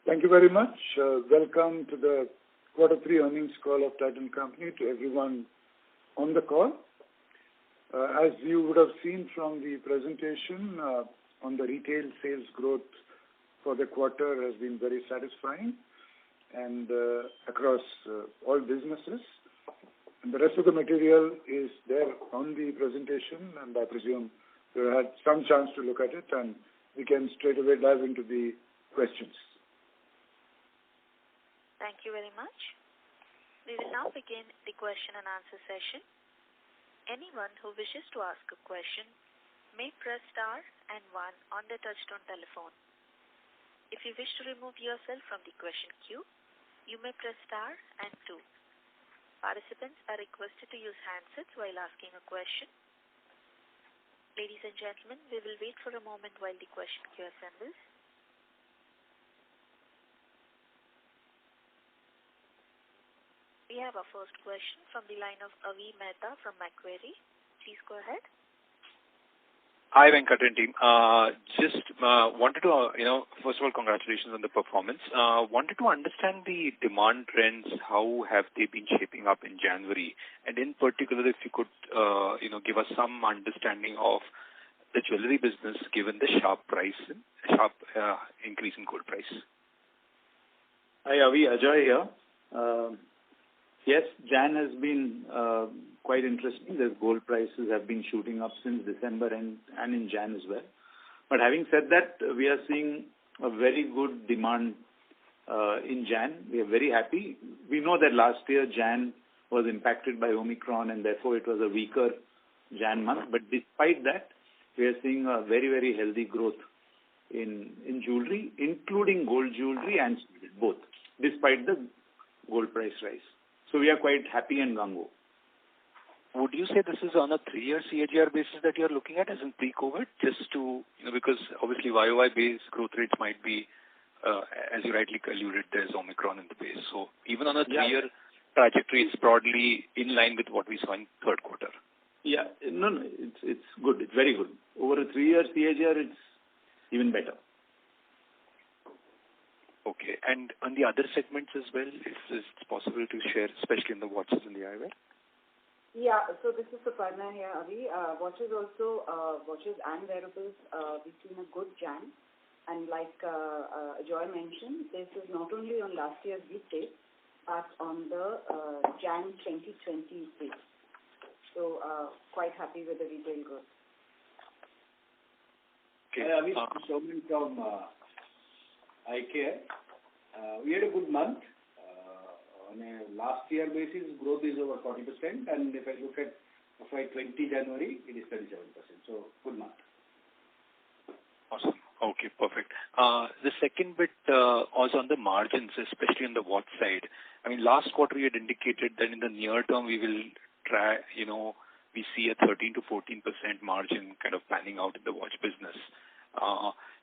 Thank you very much. Welcome to the Q3 earnings call of Titan Company, to everyone on the call. As you would have seen from the presentation, on the retail sales growth for the quarter has been very satisfying and across all businesses. And the rest of the material is there on the presentation, and I presume you had some chance to look at it, and we can straight away dive into the questions. Thank you very much. We will now begin the question and answer session. Anyone who wishes to ask a question may press star and 1 on their touchtone telephone. If you wish to remove yourself from the question queue, you may press star and 2. Participants are requested to use handsets while asking a question. Ladies and gentlemen, we will wait for a moment while the question queue assembles. We have our first question from the line of Avi Mehta from Macquarie. Please go ahead. Hi, Venkat and team. Just wanted to, first of all, congratulations on the performance. Wanted to understand the demand trends. How have they been shaping up in January? And in particular, if you could, give us some understanding of the jewelry business given the sharp increase in gold price. Hi, Avi. Ajoy here. Yes, Jan has been quite interesting. The gold prices have been shooting up since December and in Jan as well. But having said that, we are seeing a very good demand in Jan. We are very happy. We know that last year Jan was impacted by Omicron, and therefore it was a weaker Jan month. But despite that, we are seeing a very, very healthy growth in jewelry, including gold jewelry and both, despite the gold price rise. So we are quite happy and gung-ho. Would you say this is on a 3-year CAGR basis that you're looking at as in pre-COVID? Just to, because obviously YOY-based growth rates might be, as you rightly alluded, there's Omicron in the base. So even on a 3-year trajectory, it's broadly in line with what we saw in third quarter. Yeah, no, it's good. It's very good. Over a 3-year CAGR, it's even better. Okay. And on the other segments as well, if it's possible to share, especially in the watches and the eyewear? Yeah, so this is Suparna here, Avi. Watches and wearables, we've seen a good Jan. And like Joy mentioned, this is not only on last year's weekday, but on the Jan 2020 base. So quite happy with the retail growth. Okay. Avi, Showman from eye care. We had a good month. On a last year basis, growth is over 40%, and if I look at FY20 January, it is 37%. So good month. Awesome. Okay, perfect. The second bit was on the margins, especially on the watch side. I mean, last quarter you had indicated that in the near term we will try, we see a 13 to 14% margin kind of panning out in the watch business.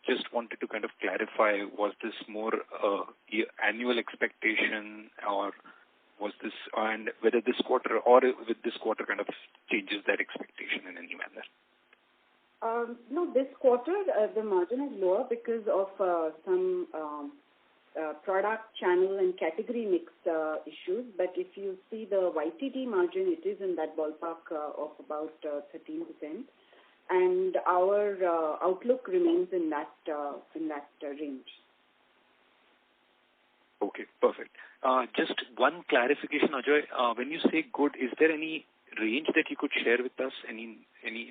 Just wanted to kind of clarify, was this more annual expectation, or was this, and whether this quarter or with this quarter kind of changes that expectation in any manner? No, this quarter the margin is lower because of some product, channel and category mix issues. But if you see the YTD margin, it is in that ballpark of about 13%. And our outlook remains in that range. Okay, perfect. Just one clarification, Ajoy. When you say good, is there any range that you could share with us? Any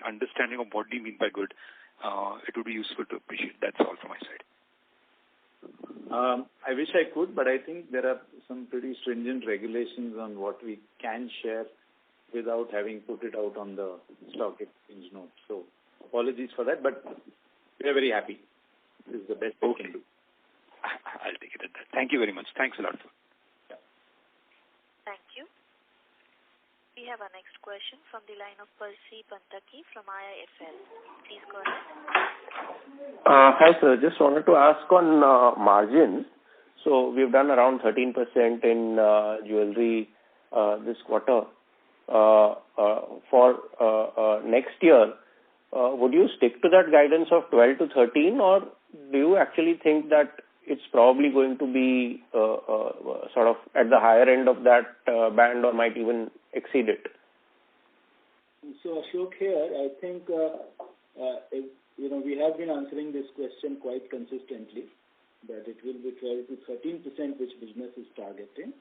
understanding of what do you mean by good? It would be useful to appreciate. That's all from my side. I wish I could, but I think there are some pretty stringent regulations on what we can share without having put it out on the stock exchange note. So apologies for that, but we are very happy. This is the best we can do. I'll take it at that. Thank you very much. Thanks a lot. Yeah. Thank you. We have our next question from the line of Percy Panthaki from IIFL. Please go ahead. Hi, sir. Just wanted to ask on margin. So we've done around 13% in jewelry this quarter. For next year, would you stick to that guidance of 12 to 13, or do you actually think that it's probably going to be sort of at the higher end of that band or might even exceed it? So Ashok here, I think we have been answering this question quite consistently, that it will be 12 to 13% which business is targeting.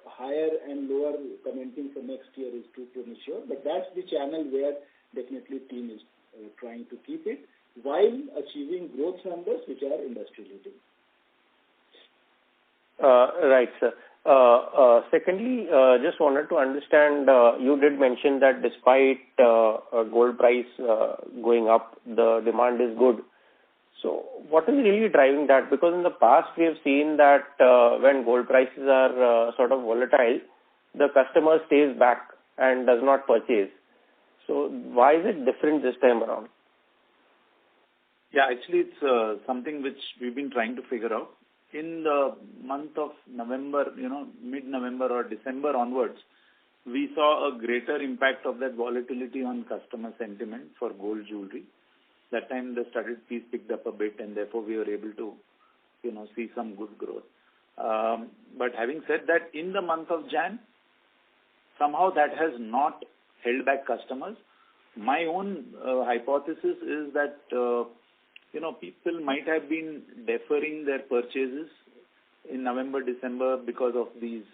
Higher and lower commenting for next year is too premature, but that's the channel where definitely team is trying to keep it while achieving growth numbers which are industry leading. Right, sir. Secondly, just wanted to understand, you did mention that despite gold price going up, the demand is good. So what is really driving that? Because in the past we have seen that when gold prices are sort of volatile, the customer stays back and does not purchase. So why is it different this time around? Yeah, actually it's something which we've been trying to figure out. In the month of November, mid-November or December onwards, we saw a greater impact of that volatility on customer sentiment for gold jewelry. That time the studded piece picked up a bit and therefore we were able to, see some good growth. But having said that, in the month of Jan, somehow that has not held back customers. My own hypothesis is that, people might have been deferring their purchases in November, December because of these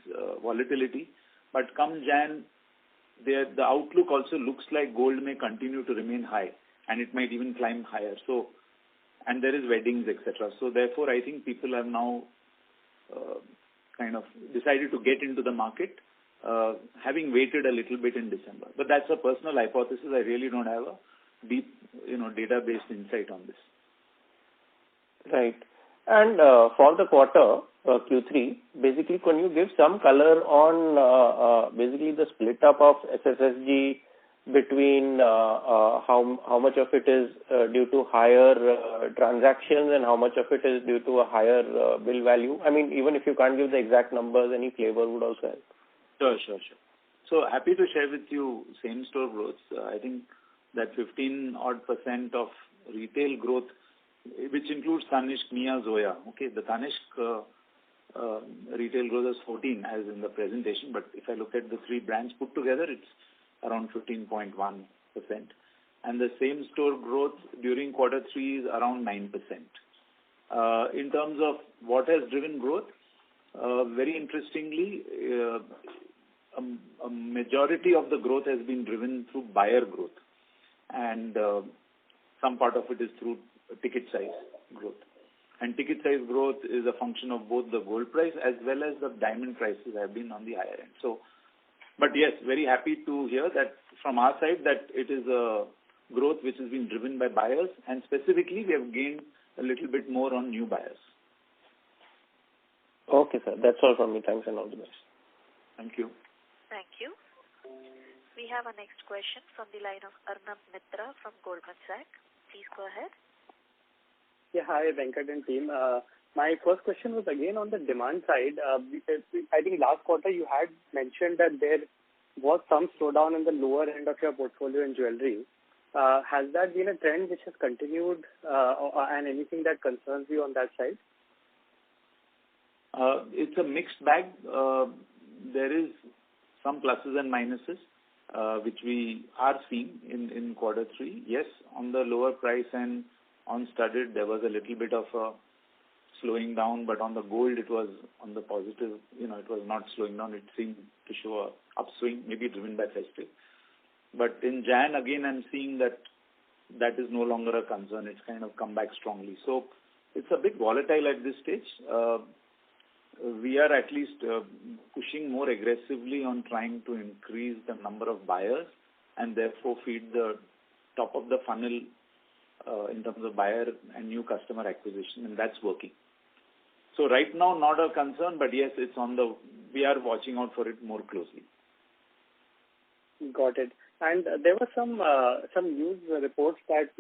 volatility. But come Jan, the outlook also looks like gold may continue to remain high and it might even climb higher. So, and there is weddings, etc. So therefore, I think people have now kind of decided to get into the market, having waited a little bit in December. But that's a personal hypothesis. I really don't have a deep, data-based insight on this. Right. And for the quarter, Q3, basically, can you give some color on basically the split up of SSSG between how much of it is due to higher transactions and how much of it is due to a higher bill value? I mean, even if you can't give the exact numbers, any flavor would also help. Sure. So happy to share with you same-store growth. I think that 15% of retail growth, which includes Tanishq, Mia, Zoya. Okay, the Tanishq retail growth is 14 as in the presentation, but if I look at the three brands put together, it's around 15.1%. And the same-store growth during quarter 3 is around 9%. In terms of what has driven growth, very interestingly, a majority of the growth has been driven through buyer growth, and some part of it is through ticket size growth. And ticket size growth is a function of both the gold price as well as the diamond prices have been on the higher end. So, but yes, very happy to hear that from our side that it is a growth which has been driven by buyers, and specifically we have gained a little bit more on new buyers. Okay, sir. That's all from me. Thanks and all the best. Thank you. Thank you. We have our next question from the line of Arnab Mitra from Goldman Sachs. Please go ahead. Yeah, hi, Venkat and team. My first question was again on the demand side. I think last quarter you had mentioned that there was some slowdown in the lower end of your portfolio in jewelry. Has that been a trend which has continued and anything that concerns you on that side? It's a mixed bag. There is some pluses and minuses, which we are seeing in quarter 3. Yes, on the lower price and on studded, there was a little bit of a slowing down, but on the gold, it was on the positive. It was not slowing down. It seemed to show a upswing, maybe driven by festive. But in Jan, again, I'm seeing that is no longer a concern. It's kind of come back strongly. So it's a bit volatile at this stage. We are at least pushing more aggressively on trying to increase the number of buyers and therefore feed the top of the funnel in terms of buyer and new customer acquisition, and that's working. So right now, not a concern, but yes, we are watching out for it more closely. Got it. And there were some news reports that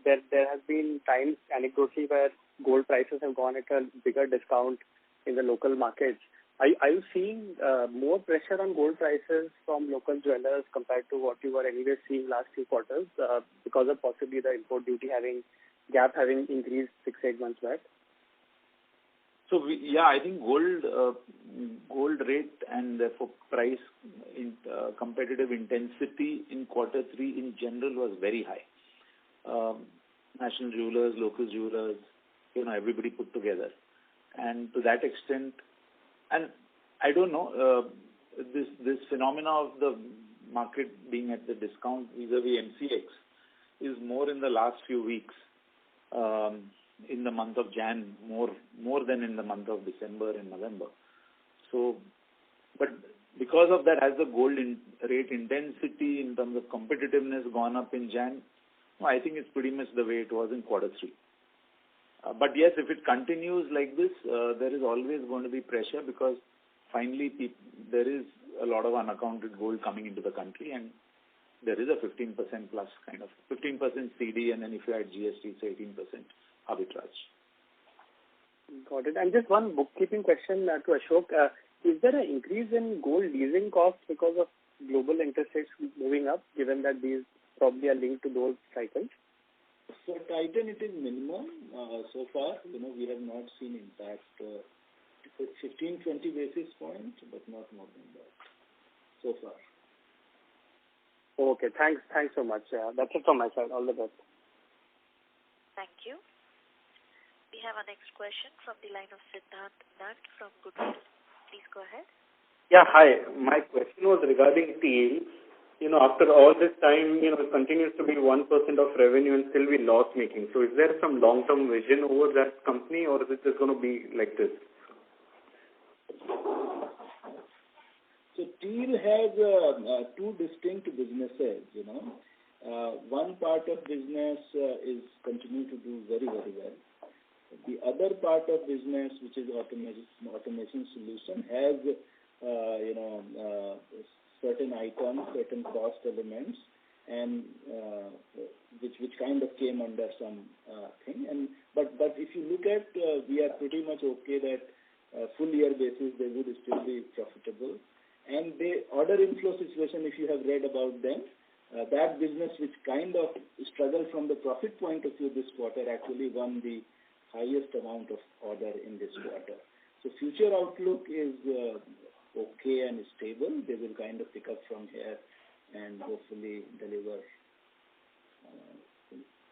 there has been times anecdotally where gold prices have gone at a bigger discount in the local markets. Are you seeing more pressure on gold prices from local jewelers compared to what you were anyway seeing last few quarters because of possibly the import duty having gap having increased 6-8 months back? So I think gold rate and therefore price competitive intensity in quarter 3 in general was very high. National jewelers, local jewelers, everybody put together. And to that extent, and I don't know, this phenomena of the market being at the discount vis-a-vis MCX is more in the last few weeks, in the month of Jan, more than in the month of December and November. So, but because of that, has the gold rate intensity in terms of competitiveness gone up in Jan? No, I think it's pretty much the way it was in quarter 3. But yes, if it continues like this, there is always going to be pressure because finally there is a lot of unaccounted gold coming into the country and there is a 15% plus kind of 15% CD and then if you add GST, it's 18% arbitrage. Got it. And just one bookkeeping question to Ashok. Is there an increase in gold leasing costs because of global interest rates moving up, given that these probably are linked to those cycles? For Titan, it is minimum. So far, we have not seen impact. 15-20 basis points, but not more than that so far. Okay, thanks so much. That's it from my side. All the best. Thank you. We have our next question from the line of Siddhant Nat from Goodwill. Please go ahead. Yeah, hi. My question was regarding TEAL. After all this time, it continues to be 1% of revenue and still be loss-making. So is there some long-term vision over that company or is it just going to be like this? So TEAL has two distinct businesses, One part of business is continuing to do very, very well. The other part of business, which is automation solution, has, certain items, certain cost elements, and which kind of came under some thing. But if you look at, we are pretty much okay that full year basis they would still be profitable. And the order inflow situation, if you have read about them, that business which kind of struggled from the profit point of view this quarter actually won the highest amount of order in this quarter. So future outlook is okay and stable. They will kind of pick up from here and hopefully deliver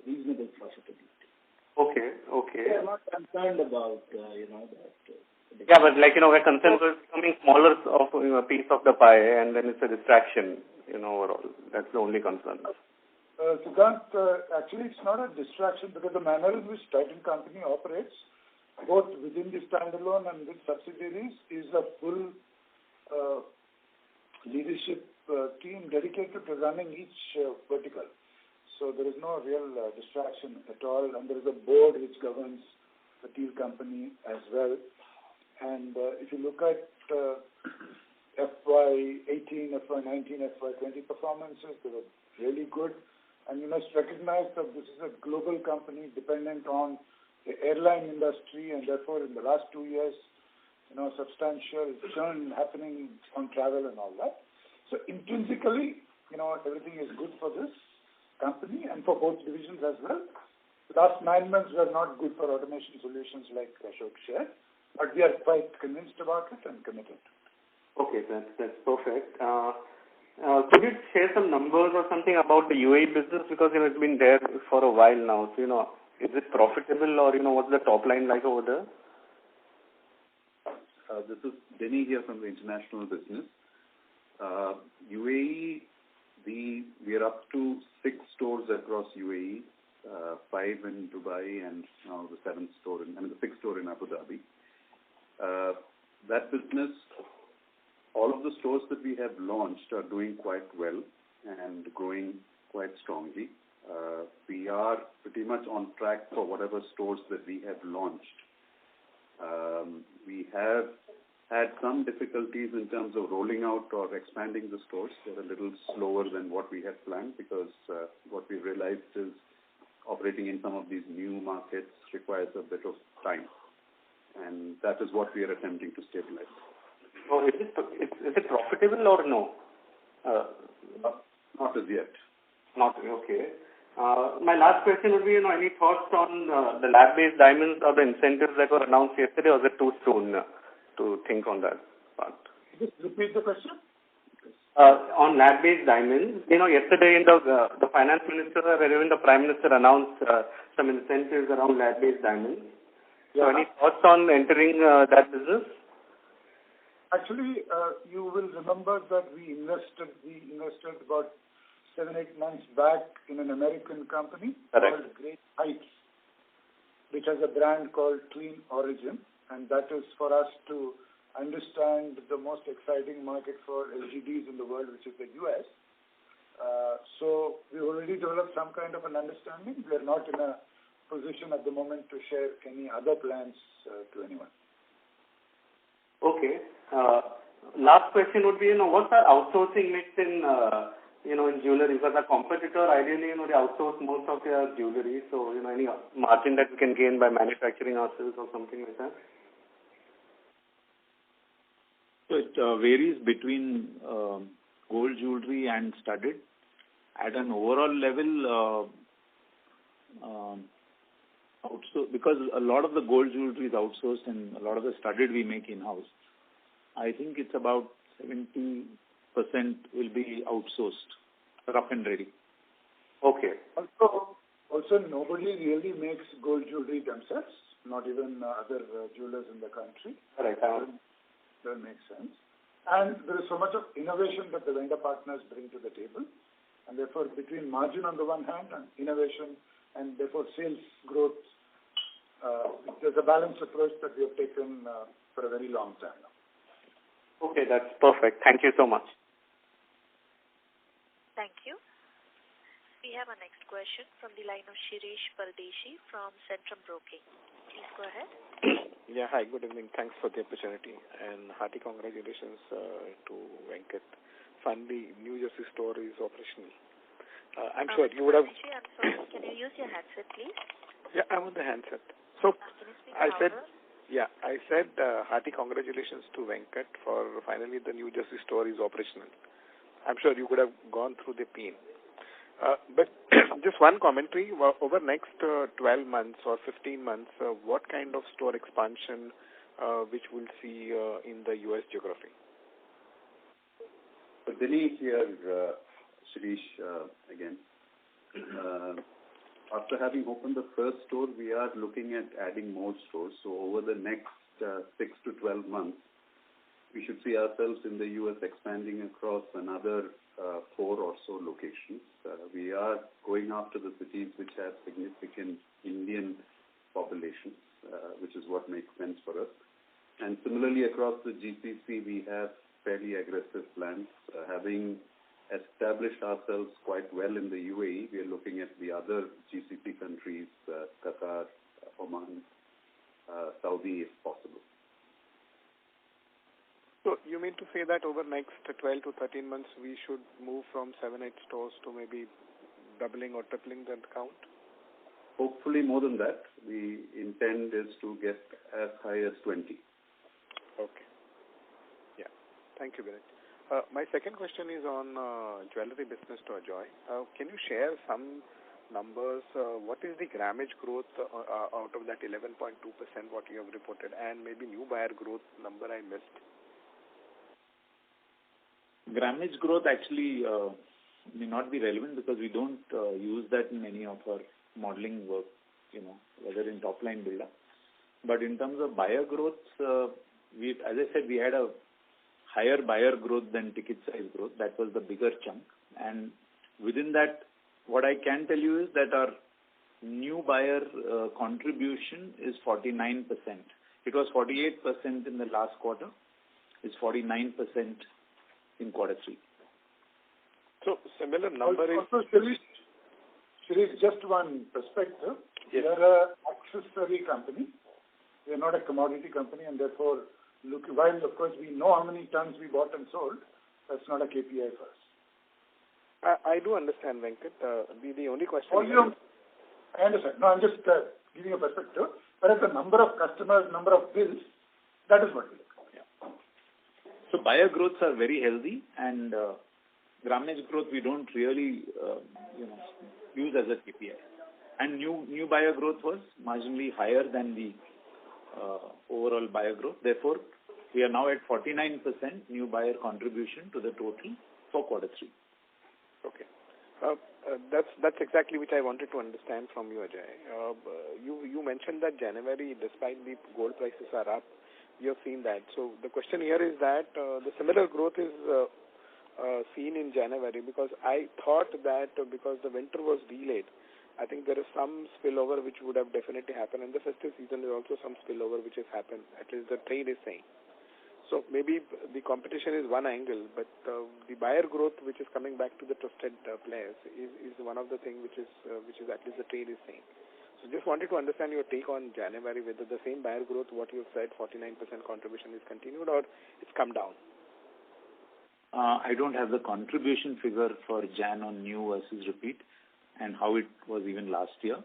reasonable profitability. Okay. We are not concerned about, that. Yeah, but where consensus is becoming smaller of a piece of the pie and then it's a distraction, overall. That's the only concern. Siddhant, actually it's not a distraction because the manner in which Titan Company operates, both within the standalone and with subsidiaries, is a full leadership team dedicated to running each vertical. So there is no real distraction at all, and there is a board which governs the TEAL company as well. And if you look at FY18, FY19, FY20 performances, they were really good. And you must recognize that this is a global company dependent on the airline industry, and therefore in the last 2 years, substantial churn happening on travel and all that. So intrinsically, everything is good for this company and for both divisions as well. The last 9 months were not good for automation solutions like Ashok shared, but we are quite convinced about it and committed. Okay, that's perfect. Could you share some numbers or something about the UAE business because it's been there for a while now. So is it profitable or what's the top line like over there? This is Denny here from the international business. UAE, we are up to 6 stores across UAE, 5 in Dubai, and now the 6th store in Abu Dhabi. That business, all of the stores that we have launched are doing quite well and growing quite strongly. We are pretty much on track for whatever stores that we have launched. We have had some difficulties in terms of rolling out or expanding the stores. They're a little slower than what we had planned because what we realized is operating in some of these new markets requires a bit of time. And that is what we are attempting to stabilize. So is it profitable or no? Not as yet. Not okay. My last question would be, any thoughts on the lab-based diamonds or the incentives that were announced yesterday, or is it too soon to think on that part? Just repeat the question. On lab-based diamonds, yesterday in the finance minister or even the prime minister announced some incentives around lab-based diamonds. Yeah. So any thoughts on entering that business? Actually, you will remember that we invested about 7-8 months back in an American company called Great Heights, which has a brand called Clean Origin, and that is for us to understand the most exciting market for LGDs in the world, which is the US. So we already developed some kind of an understanding. We are not in a position at the moment to share any other plans to anyone. Okay. Last question would be, what's our outsourcing mix in jewelry? Because our competitor, ideally, they outsource most of their jewelry. So, any margin that we can gain by manufacturing ourselves or something like that? So it varies between gold jewelry and studded. At an overall level, because a lot of the gold jewelry is outsourced and a lot of the studded we make in-house, I think it's about 70% will be outsourced, rough and ready. Okay. Also, nobody really makes gold jewelry themselves, not even other jewelers in the country. Right. That makes sense. And there is so much of innovation that the vendor partners bring to the table. And therefore, between margin on the one hand and innovation and therefore sales growth, there's a balanced approach that we have taken for a very long time now. Okay, that's perfect. Thank you so much. Thank you. We have our next question from the line of Shirish Pardeshi from Centrum Broking. Please go ahead. Yeah, hi, good evening. Thanks for the opportunity and hearty congratulations to Venkat. Finally, New Jersey store is operational. I'm sure you would have... I'm sorry, can you use your headset, please? Yeah, I'm on the handset. So, I said hearty congratulations to Venkat for finally the New Jersey store is operational. I'm sure you could have gone through the pain. But just one commentary, over next 12 months or 15 months, what kind of store expansion which we'll see in the US geography? So Dinesh here, Shirish again. After having opened the first store, we are looking at adding more stores. So over the next 6 to 12 months, we should see ourselves in the U.S. expanding across another 4 or so locations. We are going after the cities which have significant Indian populations, which is what makes sense for us. And similarly, across the GCC, we have fairly aggressive plans. Having established ourselves quite well in the UAE, we are looking at the other GCC countries, Qatar, Oman, Saudi, if possible. So you mean to say that over next 12 to 13 months, we should move from 7-8 stores to maybe doubling or tripling that count? Hopefully more than that. The intent is to get as high as 20. Okay. Yeah. Thank you, Vinay. My second question is on jewelry business to Ajoy. Can you share some numbers? What is the grammage growth out of that 11.2% what you have reported, and maybe new buyer growth number I missed? Grammage growth actually may not be relevant because we don't use that in any of our modeling work, whether in top line build up. But in terms of buyer growth, as I said, we had a higher buyer growth than ticket size growth. That was the bigger chunk. And within that, what I can tell you is that our new buyer contribution is 49%. It was 48% in the last quarter. It's 49% in quarter 3. So similar number also, Shirish, just one perspective. Yes. We are an accessory company. We are not a commodity company, and therefore, while of course we know how many tons we bought and sold, that's not a KPI for us. I do understand, Venkat. The only question Volume, I understand. No, I'm just giving a perspective. But as the number of customers, number of bills, that is what we look at. Yeah. So buyer growths are very healthy, and grammage growth we don't really, use as a KPI. And new buyer growth was marginally higher than the overall buyer growth. Therefore, we are now at 49% new buyer contribution to the total for quarter 3. Okay. That's exactly which I wanted to understand from you, Ajay. You mentioned that January, despite the gold prices are up, you have seen that. So the question here is that the similar growth is seen in January, because I thought that because the winter was delayed, I think there is some spillover which would have definitely happened. And the festive season is also some spillover which has happened. At least the trade is saying. So maybe the competition is one angle, but the buyer growth which is coming back to the trusted players is one of the things which is at least the trade is saying. So just wanted to understand your take on January, whether the same buyer growth, what you have said, 49% contribution is continued or it's come down. I don't have the contribution figure for Jan on new versus repeat and how it was even last year.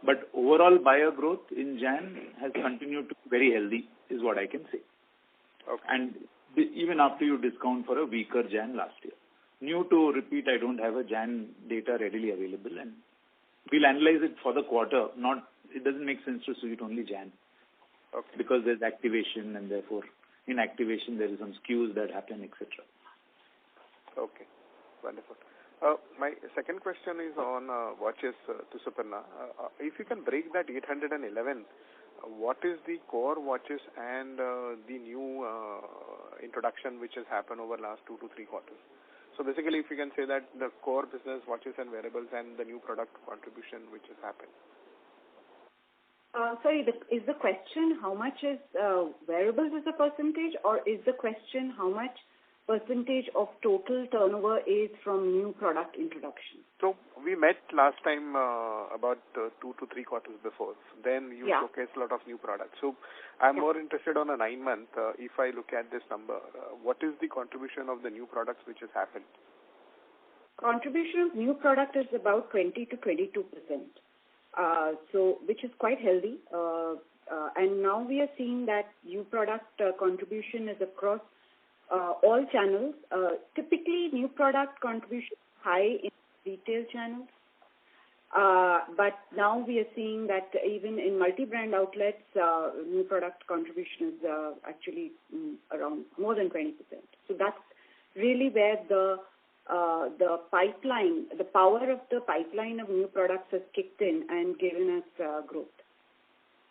But overall buyer growth in Jan has continued to be very healthy, is what I can say. Okay. And even after you discount for a weaker Jan last year. New to repeat, I don't have a Jan data readily available, and we'll analyze it for the quarter. It doesn't make sense to see it only Jan. Okay. Because there's activation, and therefore in activation there is some skews that happen, etc. Okay, wonderful. My second question is on watches to Suparna. If you can break that 811, what is the core watches and the new introduction which has happened over last 2 to 3 quarters? So basically, if you can say that the core business, watches and wearables, and the new product contribution which has happened. Sorry, is the question how much is wearables as a percentage, or is the question how much percentage of total turnover is from new product introduction? So we met last time about 2 to 3 quarters before. Then you showcased a lot of new products. So I'm more interested on a 9-month. If I look at this number, what is the contribution of the new products which has happened? Contribution of new product is about 20 to 22%. So which is quite healthy. And now we are seeing that new product contribution is across all channels. Typically, new product contribution high in retail channels. But now we are seeing that even in multi-brand outlets, new product contribution is actually around more than 20%. So that's really where the pipeline, the power of the pipeline of new products has kicked in and given us growth.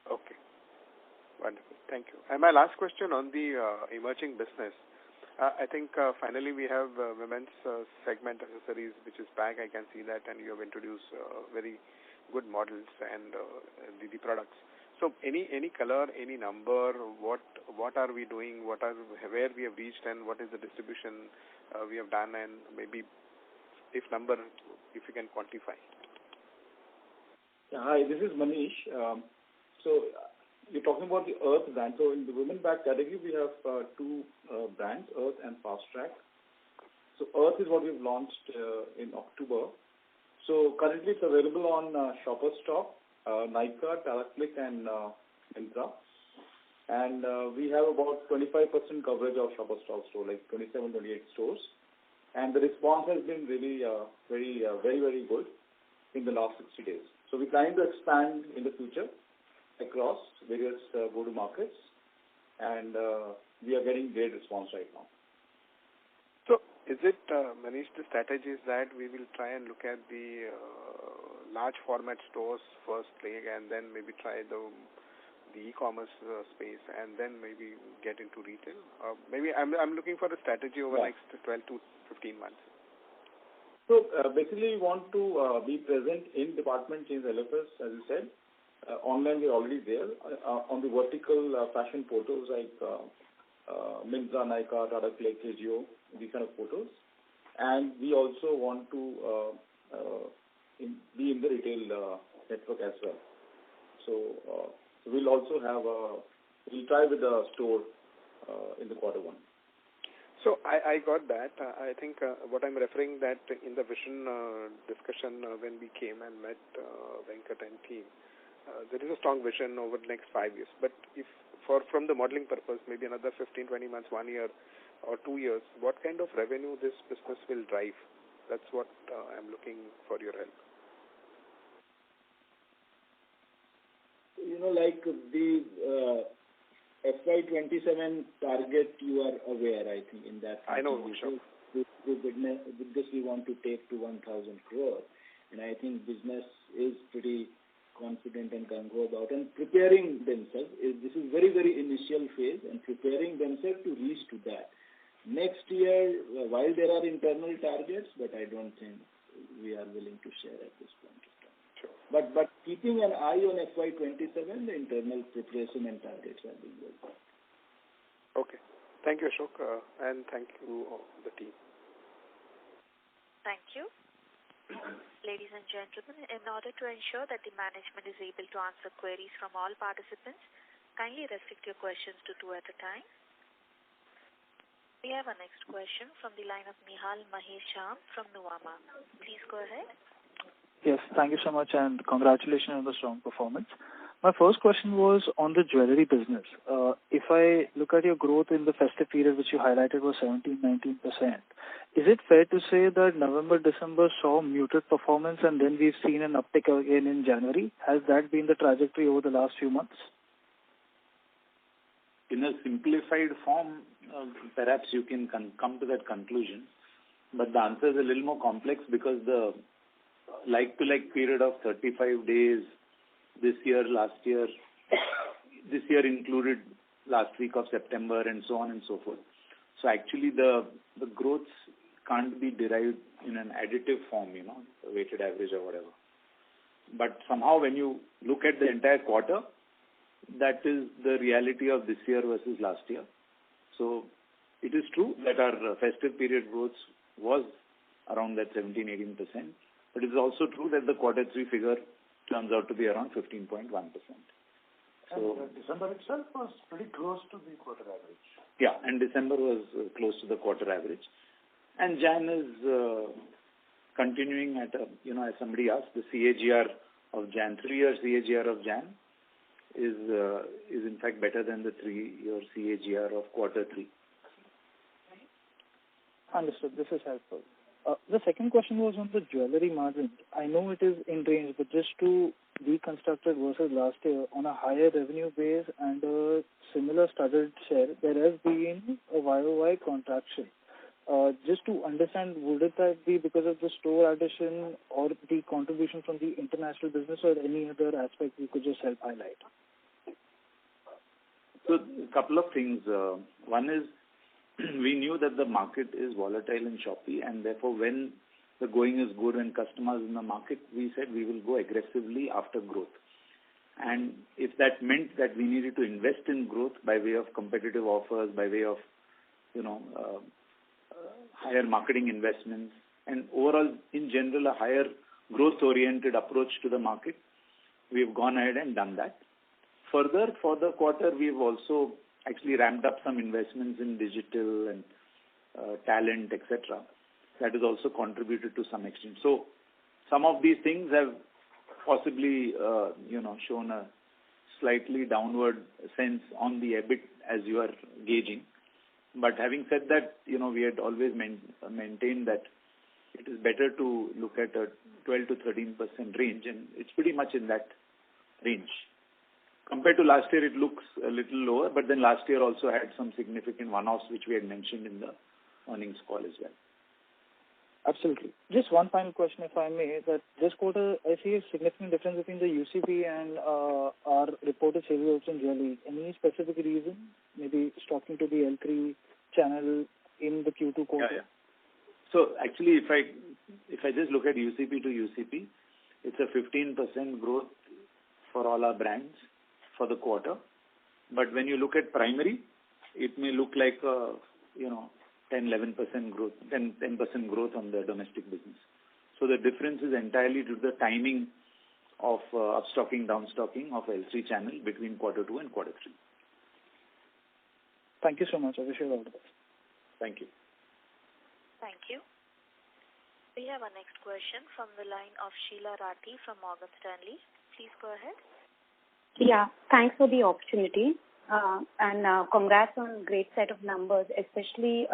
Okay. Wonderful. Thank you. And my last question on the emerging business. I think finally we have women's segment accessories, which is back. I can see that, and you have introduced very good models and the products. So any color, any number, what are we doing, where we have reached, and what is the distribution we have done, and maybe if you can quantify. Yeah, hi, this is Manish. So you're talking about the Earth brand. So in the women bag category, we have 2 brands, Earth and Fast Track. So Earth is what we've launched in October. So currently it's available on Shoppers Stop, Nykaa, Talaklik, and Myntra. And we have about 25% coverage of Shoppers Stop store, like 27, 28 stores. And the response has been really very, very good in the last 60 days. So we're planning to expand in the future across various go-to markets, and we are getting great response right now. So is it, Manish, the strategy is that we will try and look at the large format stores first leg, and then maybe try the e-commerce space, and then maybe get into retail? Maybe I'm looking for a strategy over the next 12 to 15 months. So basically we want to be present in department chains, LFS, as you said. Online we're already there. On the vertical fashion portals like Myntra, Nykaa, Tata Click, Ajio, these kind of portals. And we also want to be in the retail network as well. So we'll also have we'll try with the store in the quarter 1. So I got that. I think what I'm referring that in the vision discussion when we came and met Venkat and team, there is a strong vision over the next 5 years. But if from the modeling purpose, maybe another 15, 20 months, 1 year or 2 years, what kind of revenue this business will drive? That's what I'm looking for your help. Like the FY27 target, you are aware, I think, in that. I know, sure. With this, we want to take to 1,000 crore. And I think business is pretty confident and gung-ho about and preparing themselves. This is very, very initial phase and preparing themselves to reach to that. Next year, while there are internal targets, but I don't think we are willing to share at this point of time. Sure. But keeping an eye on FY27, the internal preparation and targets are being worked on. Okay. Thank you, Ashok, and thank you, the team. Thank you. Ladies and gentlemen, in order to ensure that the management is able to answer queries from all participants, kindly restrict your questions to 2 at a time. We have our next question from the line of Nihal Mahesham from Nuvama. Please go ahead. Yes, thank you so much and congratulations on the strong performance. My first question was on the jewelry business. If I look at your growth in the festive period, which you highlighted was 17-19%, is it fair to say that November, December saw muted performance and then we've seen an uptick again in January? Has that been the trajectory over the last few months? In a simplified form, perhaps you can come to that conclusion, but the answer is a little more complex because the like-to-like period of 35 days this year, last year, this year included last week of September and so on and so forth. So actually the growths can't be derived in an additive form, weighted average or whatever. But somehow when you look at the entire quarter, that is the reality of this year versus last year. So it is true that our festive period growth was around that 17-18%, but it is also true that the quarter 3 figure turns out to be around 15.1%. So December itself was pretty close to the quarter average. Yeah, and December was close to the quarter average. And Jan is continuing at as somebody asked, the CAGR of Jan, 3-year CAGR of Jan is in fact better than the 3-year CAGR of quarter 3. Understood. This is helpful. The second question was on the jewelry margin. I know it is in range, but just to deconstruct it versus last year, on a higher revenue base and a similar studded share, there has been a YOY contraction. Just to understand, would that be because of the store addition or the contribution from the international business or any other aspect you could just help highlight? So a couple of things. One is, we knew that the market is volatile and choppy, and therefore when the going is good and customers in the market, we said we will go aggressively after growth. And if that meant that we needed to invest in growth by way of competitive offers, by way of, higher marketing investments, and overall, in general, a higher growth-oriented approach to the market, we have gone ahead and done that. Further, for the quarter, we have also actually ramped up some investments in digital and talent, etc. That has also contributed to some extent. So some of these things have possibly, shown a slightly downward sense on the EBIT as you are gauging. But having said that, we had always maintained that it is better to look at a 12 to 13% range, and it's pretty much in that range. Compared to last year, it looks a little lower, but then last year also had some significant one-offs which we had mentioned in the earnings call as well. Absolutely. Just one final question, if I may, that this quarter I see a significant difference between the UCP and our reported sales growth in jewelry. Any specific reason? Maybe stocking to the L3 channel in the Q2 quarter? Yeah. So actually, if I just look at UCP to UCP, it's a 15% growth for all our brands for the quarter. But when you look at primary, it may look like 10-11% growth, 10% growth on the domestic business. So the difference is entirely due to the timing of upstocking, downstocking of L3 channel between quarter 2 and quarter 3. Thank you so much. I wish you all the best. Thank you. Thank you. We have our next question from the line of Sheila Rathi from Morgan Stanley. Please go ahead. Yeah, thanks for the opportunity. And congrats on great set of numbers, especially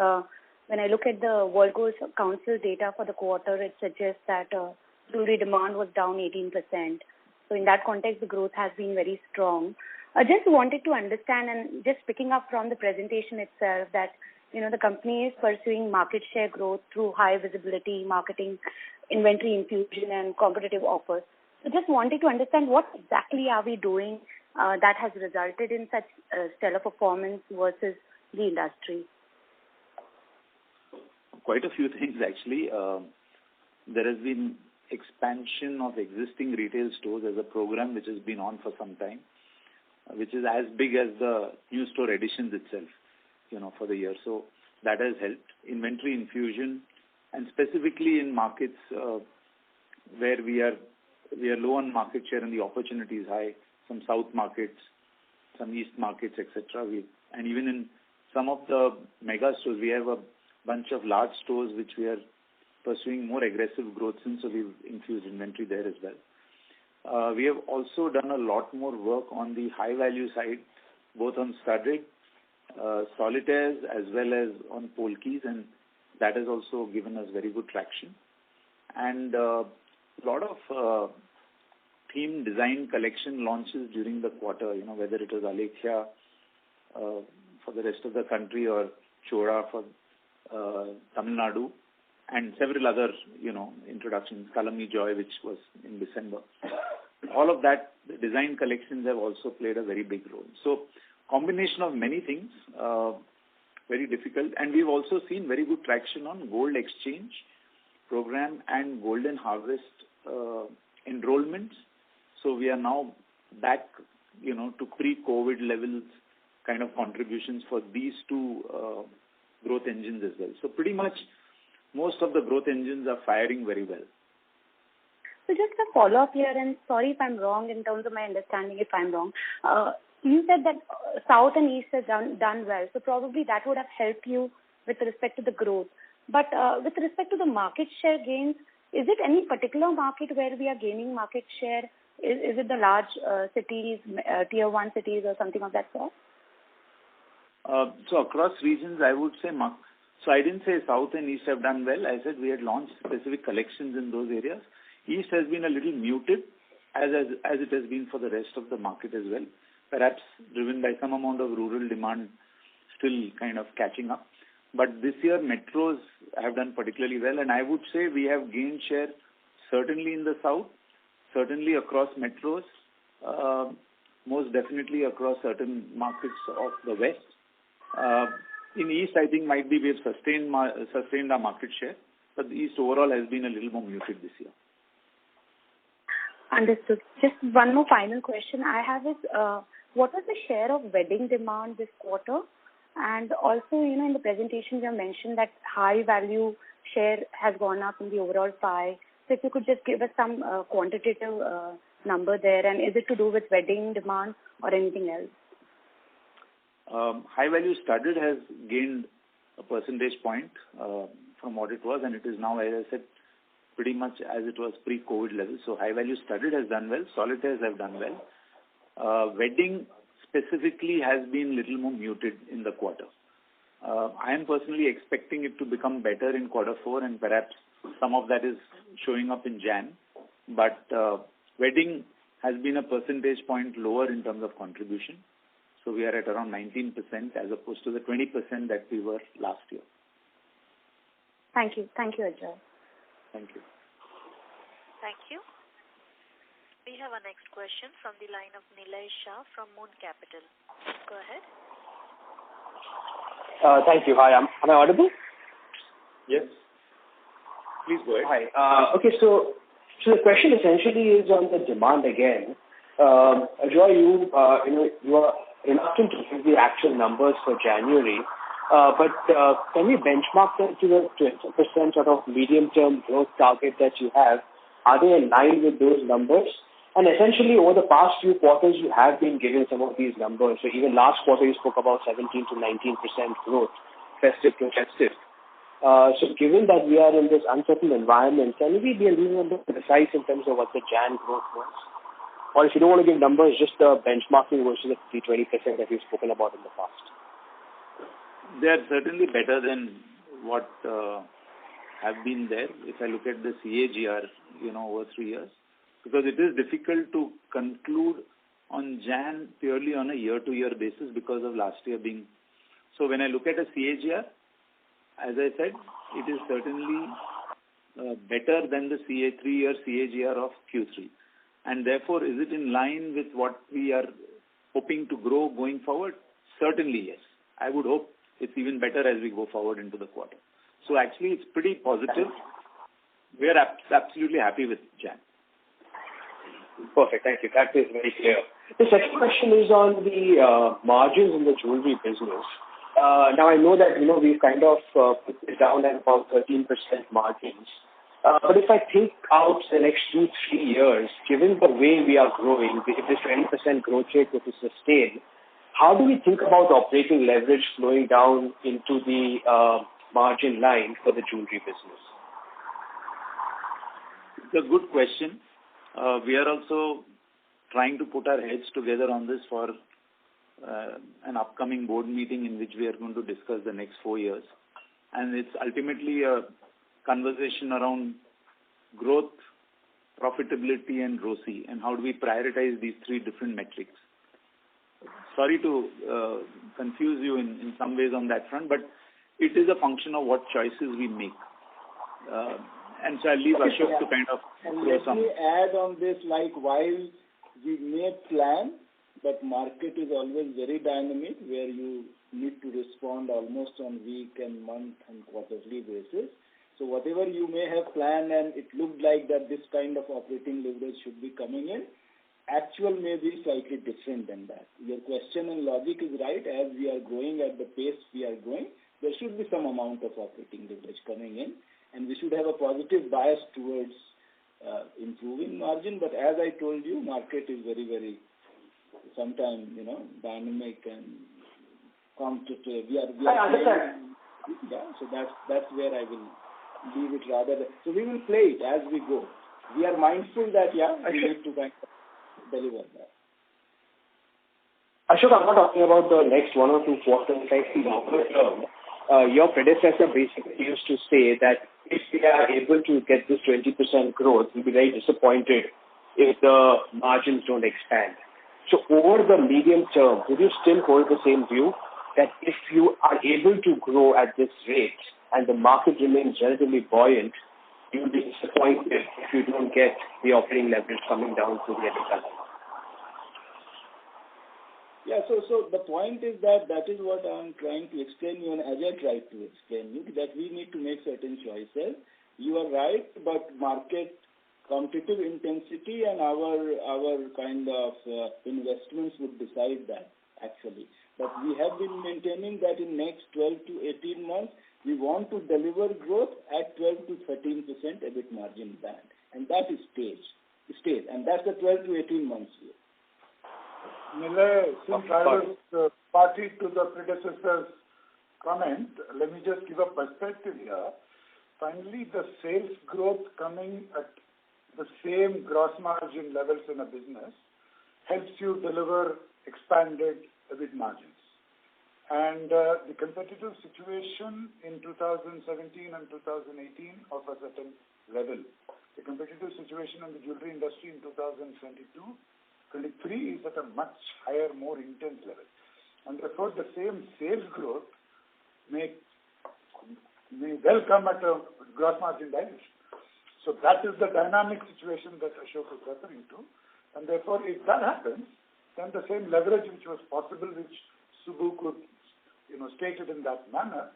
when I look at the World Gold Council data for the quarter, it suggests that jewelry demand was down 18%. So in that context, the growth has been very strong. I just wanted to understand, and just picking up from the presentation itself, that the company is pursuing market share growth through high visibility marketing, inventory infusion, and competitive offers. So just wanted to understand what exactly are we doing that has resulted in such stellar performance versus the industry? Quite a few things actually. There has been expansion of existing retail stores as a program which has been on for some time, which is as big as the new store additions itself, for the year. So that has helped. Inventory infusion, and specifically in markets where we are low on market share and the opportunity is high, some south markets, some east markets, etc. And even in some of the mega stores, we have a bunch of large stores which we are pursuing more aggressive growth in, so we've infused inventory there as well. We have also done a lot more work on the high value side, both on studded, solitaires, as well as on polkis, and that has also given us very good traction. And a lot of theme design collection launches during the quarter, whether it was Alekhya for the rest of the country or Chora for Tamil Nadu, and several other, introductions, Kalami Joy, which was in December. All of that, the design collections have also played a very big role. So, combination of many things, very difficult. And we've also seen very good traction on gold exchange program and golden harvest enrollments. So, we are now back, to pre-COVID levels kind of contributions for these two growth engines as well. So, pretty much most of the growth engines are firing very well. So just a follow-up here, and sorry if I'm wrong in terms of my understanding if I'm wrong. You said that South and East has done well, so probably that would have helped you with respect to the growth. But with respect to the market share gains, is it any particular market where we are gaining market share? Is it the large cities, tier 1 cities or something of that sort? So across regions, I would say, so I didn't say South and East have done well. I said we had launched specific collections in those areas. East has been a little muted, as it has been for the rest of the market as well. Perhaps driven by some amount of rural demand still kind of catching up. But this year, metros have done particularly well, and I would say we have gained share certainly in the South, certainly across metros, most definitely across certain markets of the West. In East, I think might be we have sustained our market share, but the East overall has been a little more muted this year. Understood. Just one more final question I have is, what was the share of wedding demand this quarter? And also, in the presentation you mentioned that high value share has gone up in the overall pie. So if you could just give us some quantitative number there, and is it to do with wedding demand or anything else? High value studded has gained a percentage point from what it was, and it is now, as I said, pretty much as it was pre-COVID level. So high value studded has done well, solitaires have done well. Wedding specifically has been a little more muted in the quarter. I am personally expecting it to become better in quarter 4, and perhaps some of that is showing up in Jan. But wedding has been a percentage point lower in terms of contribution. So we are at around 19% as opposed to the 20% that we were last year. Thank you. Thank you, Ajay. Thank you. Thank you. We have our next question from the line of Nilay Shah from Moon Capital. Go ahead. Thank you. Hi, am I audible? Yes. Please go ahead. Hi. Okay, so the question essentially is on the demand again. Ajay, you are reluctant to give the actual numbers for January, but can we benchmark them to the 20% sort of medium-term growth target that you have? Are they in line with those numbers? And essentially, over the past few quarters, you have been giving some of these numbers. So even last quarter, you spoke about 17 to 19% growth, festive to festive. So given that we are in this uncertain environment, can we be a little bit precise in terms of what the Jan growth was? Or if you don't want to give numbers, just the benchmarking versus the 20% that we've spoken about in the past. They are certainly better than what have been there if I look at the CAGR, over 3 years, because it is difficult to conclude on Jan purely on a year-to-year basis because of last year being. So when I look at a CAGR, as I said, it is certainly better than the 3-year CAGR of Q3. And therefore, is it in line with what we are hoping to grow going forward? Certainly, yes. I would hope it's even better as we go forward into the quarter. So actually, it's pretty positive. We are absolutely happy with Jan. Perfect. Thank you. That is very clear. The second question is on the margins in the jewelry business. Now, I know that, we've kind of put it down at about 13% margins. But if I think out the next 2-3 years, given the way we are growing, if this 20% growth rate were to sustain, how do we think about operating leverage flowing down into the margin line for the jewelry business? It's a good question. We are also trying to put our heads together on this for an upcoming board meeting in which we are going to discuss the next 4 years. And it's ultimately a conversation around growth, profitability, and ROCE, and how do we prioritize these 3 different metrics. Sorry to confuse you in some ways on that front, but it is a function of what choices we make. And so I'll leave Ashok to kind of throw some. Let me add on this, while we may plan, but market is always very dynamic, where you need to respond almost on week and month and quarterly basis. So whatever you may have planned and it looked like that this kind of operating leverage should be coming in, actual may be slightly different than that. Your question and logic is right. As we are growing at the pace we are growing, there should be some amount of operating leverage coming in, and we should have a positive bias towards improving margin. But as I told you, market is very, very sometimes, dynamic and competitive. I understand. Yeah, so that's where I will leave it rather. So we will play it as we go. We are mindful that, we need to deliver that. Ashok, I'm not talking about the next 1 or 2 quarters, slightly longer term. Your predecessor basically used to say that if we are able to get this 20% growth, we'll be very disappointed if the margins don't expand. So over the medium term, would you still hold the same view that if you are able to grow at this rate and the market remains relatively buoyant, you'll be disappointed if you don't get the operating leverage coming down to the EBITDA? Yeah, so the point is that is what I'm trying to explain you, and Ajay tried to explain you, that we need to make certain choices. You are right, but market competitive intensity and our kind of investments would decide that, actually. But we have been maintaining that in next 12 to 18 months, we want to deliver growth at 12 to 13% EBIT margin band. And that is stays. And that's the 12 to 18 months view. Nilay, since I was party to the predecessor's comment, let me just give a perspective here. Finally, the sales growth coming at the same gross margin levels in a business helps you deliver expanded EBIT margins. And the competitive situation in 2017 and 2018 of a certain level. The competitive situation in the jewelry industry in 2022-23 is at a much higher, more intense level. And therefore, the same sales growth may well come at a gross margin dilution. So that is the dynamic situation that Ashok is referring to. And therefore, if that happens, then the same leverage which was possible, which Subbu could state it in that manner,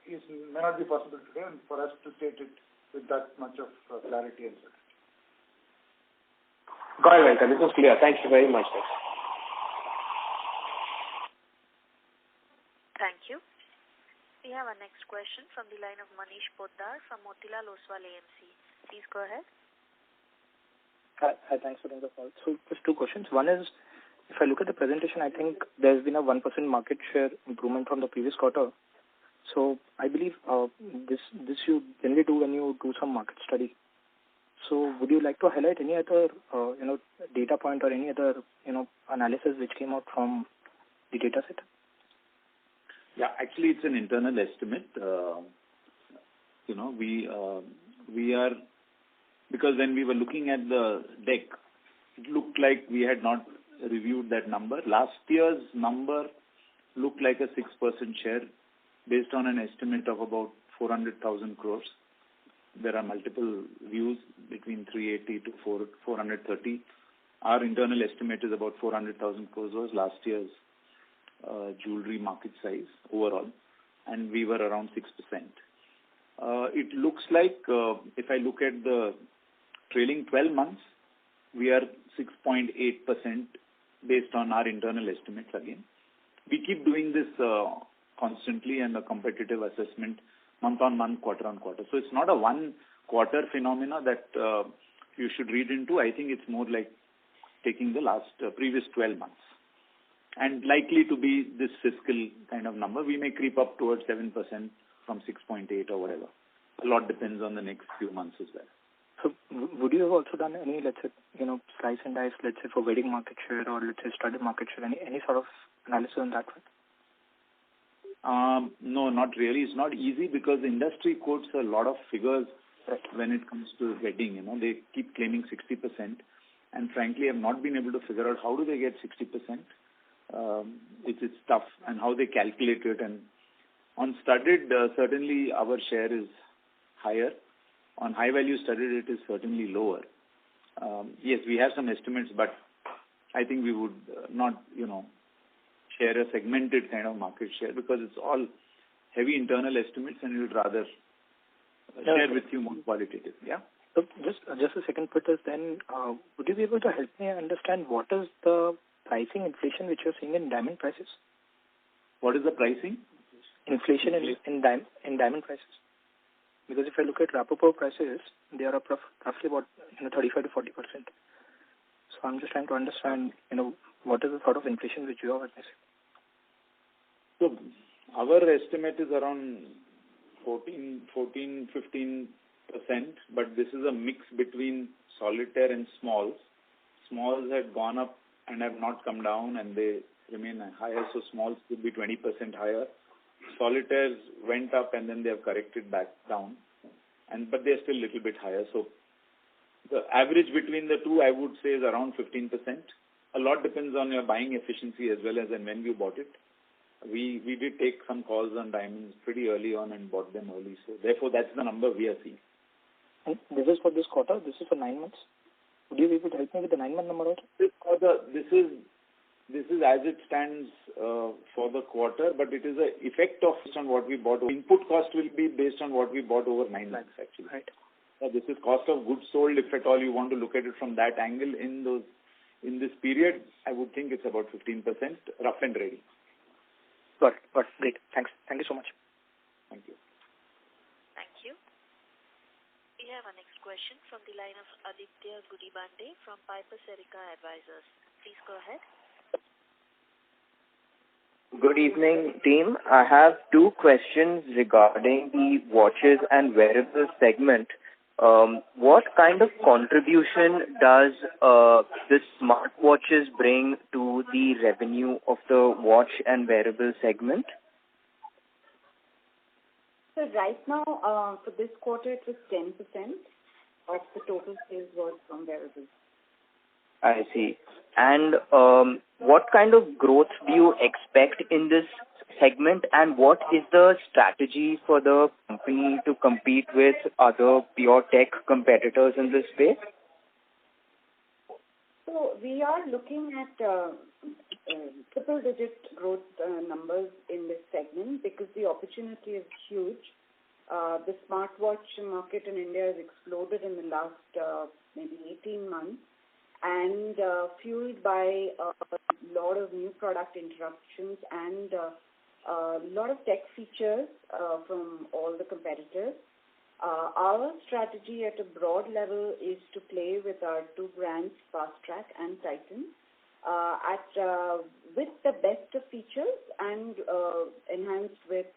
may not be possible today, and for us to state it with that much of clarity and certainty. Got it, Venkat. This was clear. Thank you very much, sir. Thank you. We have our next question from the line of Manish Poddar from Motilal Oswal AMC. Please go ahead. Hi, thanks for the call. So just 2 questions. One is, if I look at the presentation, I think there's been a 1% market share improvement from the previous quarter. So I believe this you generally do when you do some market study. So would you like to highlight any other data point or any other analysis which came out from the data set? Yeah, actually it's an internal estimate. we are, because when we were looking at the deck, it looked like we had not reviewed that number. Last year's number looked like a 6% share based on an estimate of about 400,000 crores. There are multiple views between 380 to 430. Our internal estimate is about 400,000 crores was last year's jewelry market size overall, and we were around 6%. It looks like, if I look at the trailing 12 months, we are 6.8% based on our internal estimates again. We keep doing this constantly and a competitive assessment month on month, quarter on quarter. So it's not a one quarter phenomena that you should read into. I think it's more like taking the last previous 12 months. And likely to be this fiscal kind of number. We may creep up towards 7% from 6.8 or whatever. A lot depends on the next few months as well. So would you have also done any, let's say, slice and dice, let's say for wedding market share or let's say studded market share, any sort of analysis on that one? No, not really. It's not easy because the industry quotes a lot of figures when it comes to wedding. They keep claiming 60%, and frankly, I've not been able to figure out how do they get 60%. It's tough, and how they calculate it. And on studded, certainly our share is higher. On high value studded, it is certainly lower. Yes, we have some estimates, but I think we would not, share a segmented kind of market share because it's all heavy internal estimates, and we would rather share with you more qualitative. Yeah. So just a second, put this then. Would you be able to help me understand what is the pricing inflation which you're seeing in diamond prices? What is the pricing? Inflation in diamond prices. Because if I look at Rappaport prices, they are up roughly about 35 to 40%. So I'm just trying to understand, what is the sort of inflation which you are witnessing? So our estimate is around 15%, but this is a mix between solitaire and smalls. Smalls had gone up and have not come down, and they remain higher, so smalls could be 20% higher. Solitaires went up and then they have corrected back down, but they're still a little bit higher. So the average between the two, I would say, is around 15%. A lot depends on your buying efficiency as well as when you bought it. We did take some calls on diamonds pretty early on and bought them early. So therefore, that's the number we are seeing. And this is for this quarter? This is for 9 months? Would you be able to help me with the 9-month number also? This quarter, this is as it stands for the quarter, but it is an effect of based on what we bought. Input cost will be based on what we bought over 9 months, actually. Right. This is cost of goods sold, if at all you want to look at it from that angle. In this period, I would think it's about 15%, rough and ready. Got it. Great. Thanks. Thank you so much. Thank you. Thank you. We have our next question from the line of Aditya Gudibande from Piper Serica Advisors. Please go ahead. Good evening, team. I have two questions regarding the watches and wearables segment. What kind of contribution does the smartwatches bring to the revenue of the watch and wearable segment? So right now, for this quarter, it was 10% of the total sales was from wearables. I see. And what kind of growth do you expect in this segment, and what is the strategy for the company to compete with other pure tech competitors in this space? So we are looking at triple-digit growth numbers in this segment because the opportunity is huge. The smartwatch market in India has exploded in the last maybe 18 months. And fueled by a lot of new product introductions and a lot of tech features from all the competitors. Our strategy at a broad level is to play with our two brands, Fast Track and Titan, with the best of features and enhanced with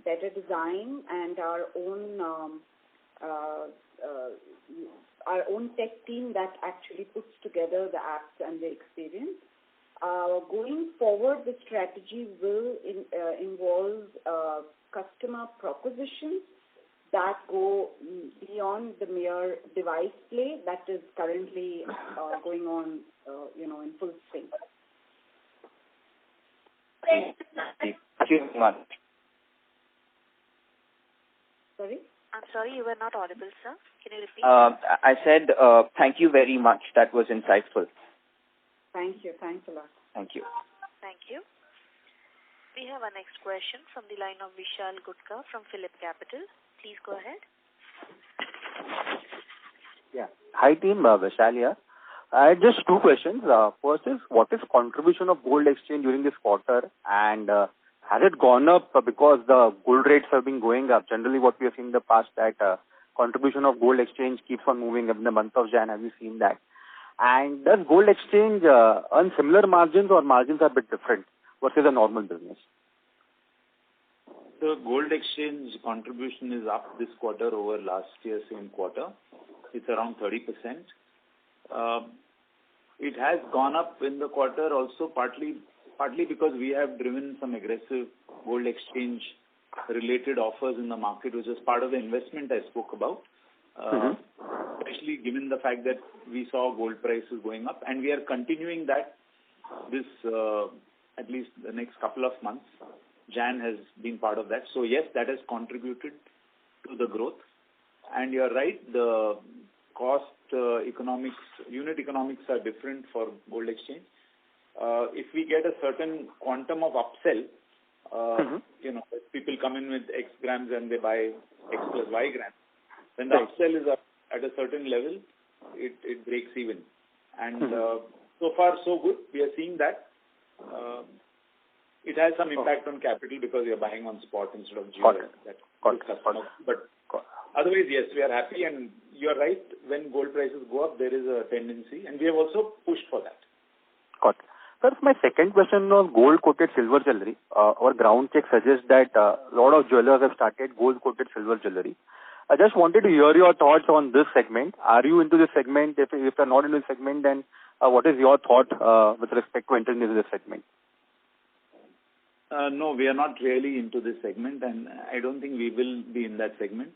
better design and our own tech team that actually puts together the apps and the experience. Going forward, the strategy will involve customer propositions that go beyond the mere device play that is currently going on, in full swing. Thank you very much. Sorry? I'm sorry, you were not audible, sir. Can you repeat? I said thank you very much. That was insightful. Thank you. Thanks a lot. Thank you. Thank you. We have our next question from the line of Vishal Gutka from Phillip Capital. Please go ahead. Yeah. Hi team, Vishal here. I had just two questions. First is, what is contribution of gold exchange during this quarter, and has it gone up because the gold rates have been going up? Generally what we have seen in the past that contribution of gold exchange keeps on moving up in the month of Jan. Have you seen that? And does gold exchange earn similar margins, or margins are a bit different versus a normal business? The gold exchange contribution is up this quarter over last year's same quarter. It's around 30%. It has gone up in the quarter also partly because we have driven some aggressive gold exchange related offers in the market, which is part of the investment I spoke about. Especially given the fact that we saw gold prices going up, and we are continuing that this at least the next couple of months. Jan has been part of that. So yes, that has contributed to the growth. And you're right, the cost economics, unit economics are different for gold exchange. If we get a certain quantum of upsell, people come in with X grams and they buy X plus Y grams. When the upsell is at a certain level, it breaks even. And so far so good. We are seeing that. It has some impact on capital because we are buying on spot instead of jeweler. But otherwise, yes, we are happy. And you are right. When gold prices go up, there is a tendency, and we have also pushed for that. Got it. Sir, my second question on gold-coated silver jewelry. Our ground check suggests that a lot of jewelers have started gold-coated silver jewelry. I just wanted to hear your thoughts on this segment. Are you into this segment? If you're not into this segment, then what is your thought with respect to entering into this segment? No, we are not really into this segment, and I don't think we will be in that segment.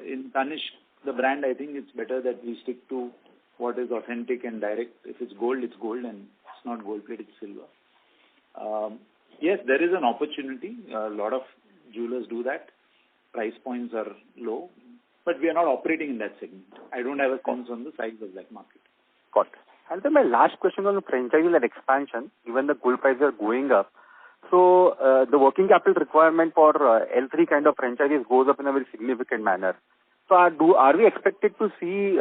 In Tanishq, the brand, I think it's better that we stick to what is authentic and direct. If it's gold, it's gold, and it's not gold plated, it's silver. Yes, there is an opportunity. A lot of jewelers do that. Price points are low, but we are not operating in that segment. I don't have a sense on the size of that market. Got it. And then my last question on the franchise and expansion, even the gold prices are going up. So the working capital requirement for L3 kind of franchises goes up in a very significant manner. So are we expected to see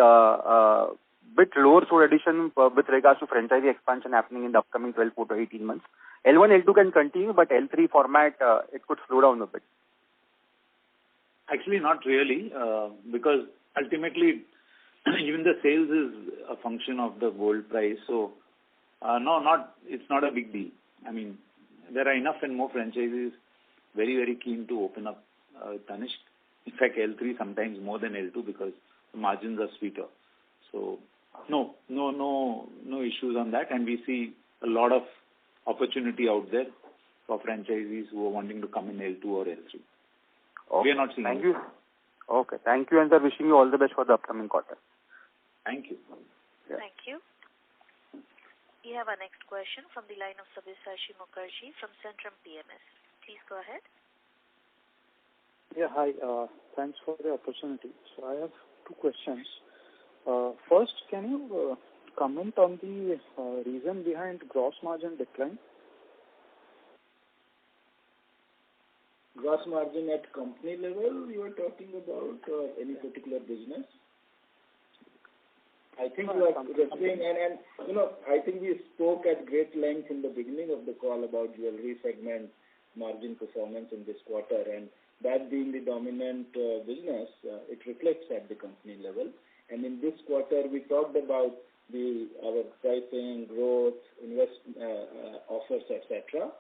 bit lower store addition with regards to franchise expansion happening in the upcoming 12 to 18 months? L1, L2 can continue, but L3 format, it could slow down a bit. Actually, not really, because ultimately, even the sales is a function of the gold price. So, it's not a big deal. I mean, there are enough and more franchises very, very keen to open up Tanishq. In fact, L3 sometimes more than L2 because the margins are sweeter. So, no issues on that. And we see a lot of opportunity out there for franchisees who are wanting to come in L2 or L3. Okay. We are not seeing Thank you. Okay. Thank you, and sir, wishing you all the best for the upcoming quarter. Thank you. Yeah. Thank you. We have our next question from the line of Sabyasachi Mukherjee from Centrum PMS. Please go ahead. Yeah, hi. Thanks for the opportunity. So I have two questions. First, can you comment on the reason behind gross margin decline? Gross margin at company level you are talking about, or any particular business? I think you are referring, and I think we spoke at great length in the beginning of the call about jewelry segment margin performance in this quarter, and that being the dominant business, it reflects at the company level. And in this quarter, we talked about our pricing, growth, offers, etc.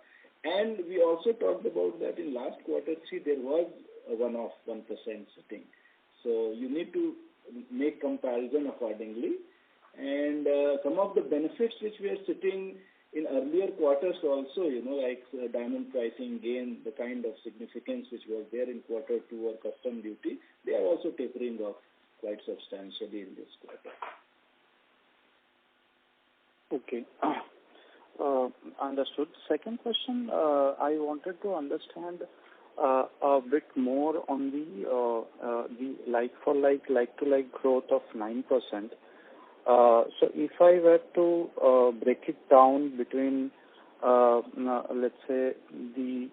And we also talked about that in last quarter, there was a one-off 1% sitting. So you need to make comparison accordingly. And some of the benefits which we are sitting in earlier quarters also, like diamond pricing gain, the kind of significance which was there in quarter 2 or custom duty, they are also tapering off quite substantially in this quarter. Okay. Understood. Second question, I wanted to understand a bit more on the like-to-like growth of 9%. So if I were to break it down between, let's say, the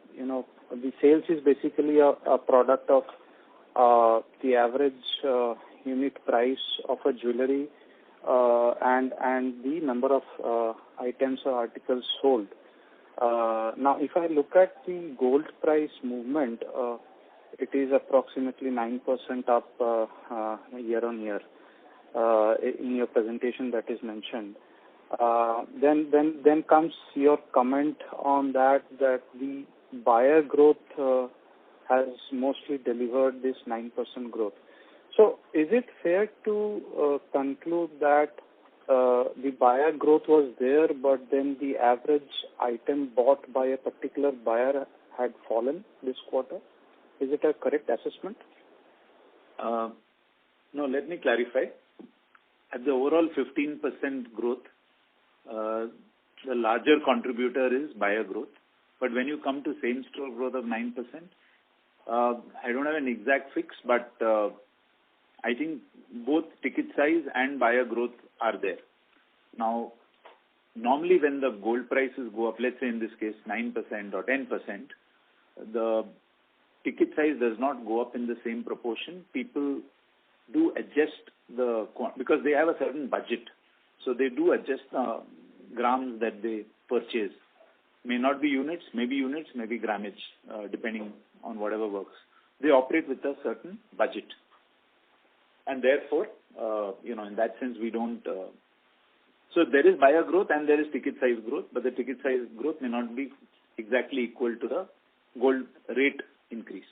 sales is basically a product of the average unit price of a jewelry and the number of items or articles sold. Now, if I look at the gold price movement, it is approximately 9% up year on year in your presentation that is mentioned. Then comes your comment on that the buyer growth has mostly delivered this 9% growth. So is it fair to conclude that the buyer growth was there, but then the average item bought by a particular buyer had fallen this quarter? Is it a correct assessment? No, let me clarify. At the overall 15% growth, the larger contributor is buyer growth. But when you come to same-store growth of 9%, I don't have an exact fix, but I think both ticket size and buyer growth are there. Now, normally when the gold prices go up, let's say in this case 9% or 10%, the ticket size does not go up in the same proportion. People do adjust because they have a certain budget. So they do adjust the grams that they purchase. May not be units, maybe grammage, depending on whatever works. They operate with a certain budget. And therefore, in that sense, we don't... So there is buyer growth and there is ticket size growth, but the ticket size growth may not be exactly equal to the gold rate increase.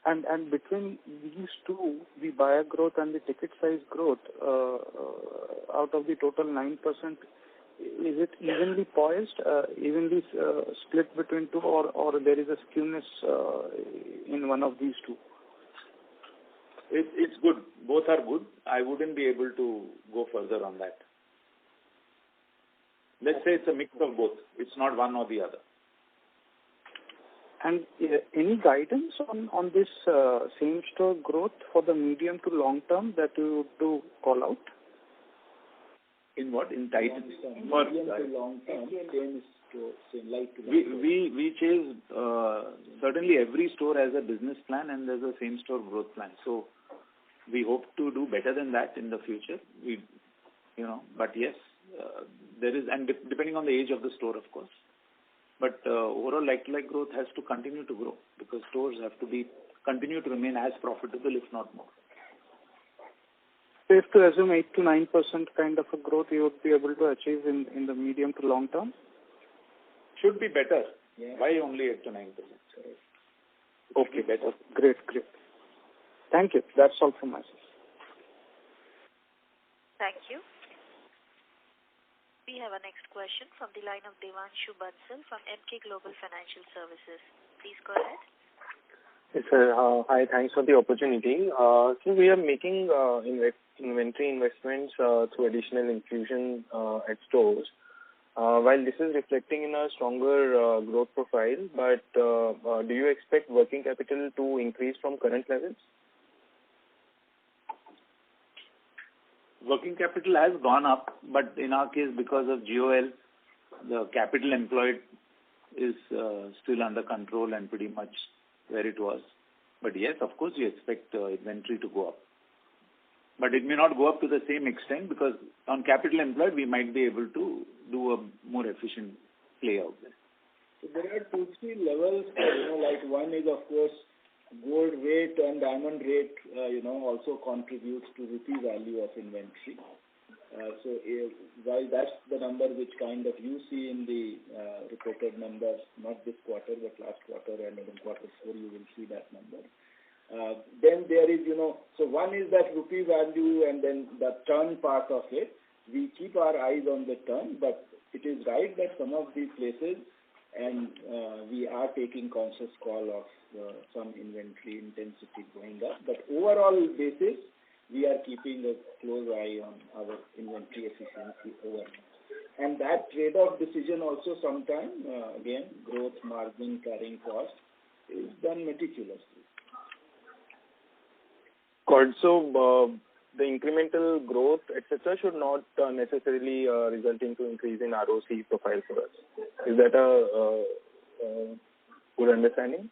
And between these two, the buyer growth and the ticket size growth, out of the total 9%, is it evenly poised, evenly split between two, or there is a skewness in one of these two? It's good. Both are good. I wouldn't be able to go further on that. Let's say it's a mix of both. It's not one or the other. And any guidance on this same-store growth for the medium to long term that you would to call out? In what? In Titan? Medium to long term, we chase, certainly every store has a business plan and there's a same-store growth plan. So we hope to do better than that in the future. But yes, there is, and depending on the age of the store, of course. But overall like-to-like growth has to continue to grow because stores have to continue to remain as profitable, if not more. Safe to assume 8 to 9% kind of a growth you would be able to achieve in the medium to long term? Should be better. Yeah. Why only 8 to 9%? Okay, better. Great. Thank you. That's all from my side. Thank you. We have a next question from the line of Devanshu Bansal from Emkay Global Financial Services. Please go ahead. Yes, sir. Hi, thanks for the opportunity. So we are making inventory investments through additional infusion at stores. While this is reflecting in a stronger growth profile, but do you expect working capital to increase from current levels? Working capital has gone up, but in our case, because of GOL, the capital employed is still under control and pretty much where it was. But yes, of course, we expect inventory to go up. But it may not go up to the same extent because on capital employed, we might be able to do a more efficient play out there. So there are 2-3 levels. Like one is, of course, gold rate and diamond rate, also contributes to rupee value of inventory. While that's the number which kind of you see in the reported numbers, not this quarter, but last quarter and in quarter 4, you will see that number. Then there is, so one is that rupee value and then the turn part of it. we keep our eyes on the turn, but it is right that some of these places, and we are taking conscious call of some inventory intensity going up. But overall basis, we are keeping a close eye on our inventory efficiency overall. And that trade-off decision also sometimes, again, growth, margin, carrying cost, is done meticulously. Got it. So the incremental growth, etc., should not necessarily result into increase in ROC profile for us. Is that a good understanding?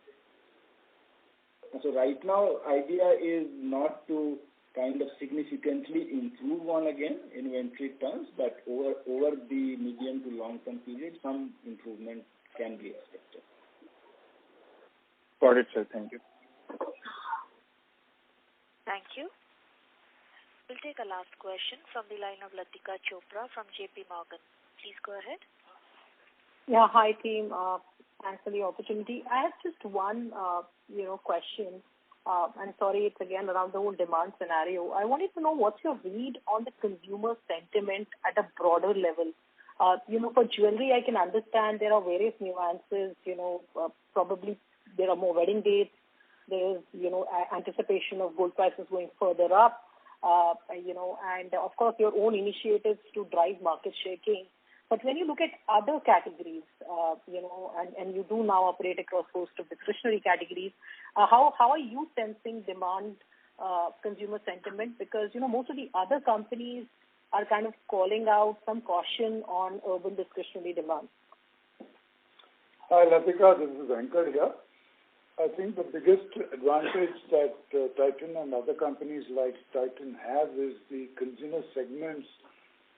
So right now, idea is not to kind of significantly improve on again inventory terms, but over the medium to long term period, some improvement can be expected. Got it, sir. Thank you. Thank you. We'll take a last question from the line of Latika Chopra from JP Morgan. Please go ahead. Yeah, hi team. Thanks for the opportunity. I have just one, question. I'm sorry, it's again around the whole demand scenario. I wanted to know what's your read on the consumer sentiment at a broader level. For jewelry, I can understand there are various nuances. Probably there are more wedding dates. There is, anticipation of gold prices going further up. And of course your own initiatives to drive market share gain. But when you look at other categories, and you do now operate across host of discretionary categories, how are you sensing demand, consumer sentiment? Because, most of the other companies are kind of calling out some caution on urban discretionary demand. Hi, Latika, this is Venkat here. I think the biggest advantage that Titan and other companies like Titan have is the consumer segments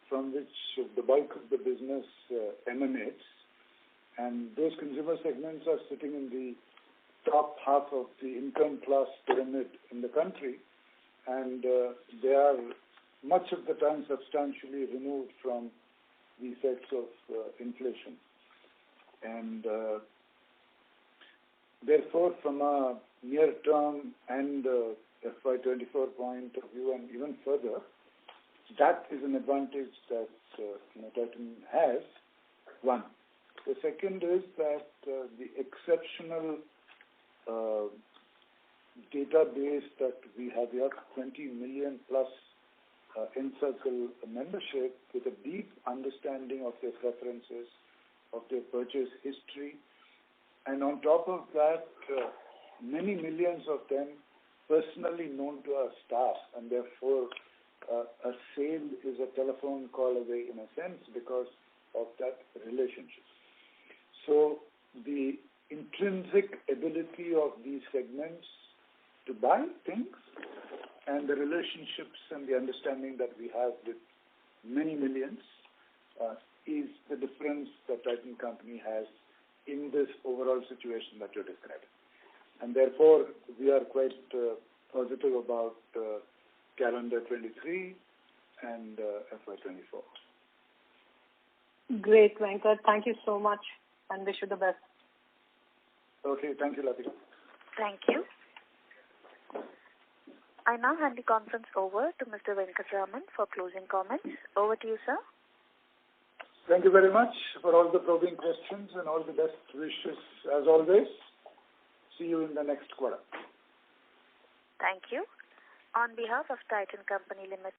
from which the bulk of the business emanates. And those consumer segments are sitting in the top half of the income class pyramid in the country. And they are much of the time substantially removed from the effects of inflation. And therefore, from a near-term and FY24 point of view and even further, that is an advantage that Titan has, one. The second is that the exceptional database that we have here, 20 million plus Encircle membership with a deep understanding of their preferences, of their purchase history, and on top of that, many millions of them personally known to our staff, and therefore a sale is a telephone call away in a sense because of that relationship. So the intrinsic ability of these segments to buy things and the relationships and the understanding that we have with many millions is the difference that Titan Company has in this overall situation that you're describing. And therefore, we are quite positive about calendar 23 and FY24. Great, Venkat. Thank you so much and wish you the best. Okay, thank you, Latika. Thank you. I now hand the conference over to Mr. Venkatraman for closing comments. Over to you, sir. Thank you very much for all the probing questions and all the best wishes as always. See you in the next quarter. Thank you. On behalf of Titan Company Limited,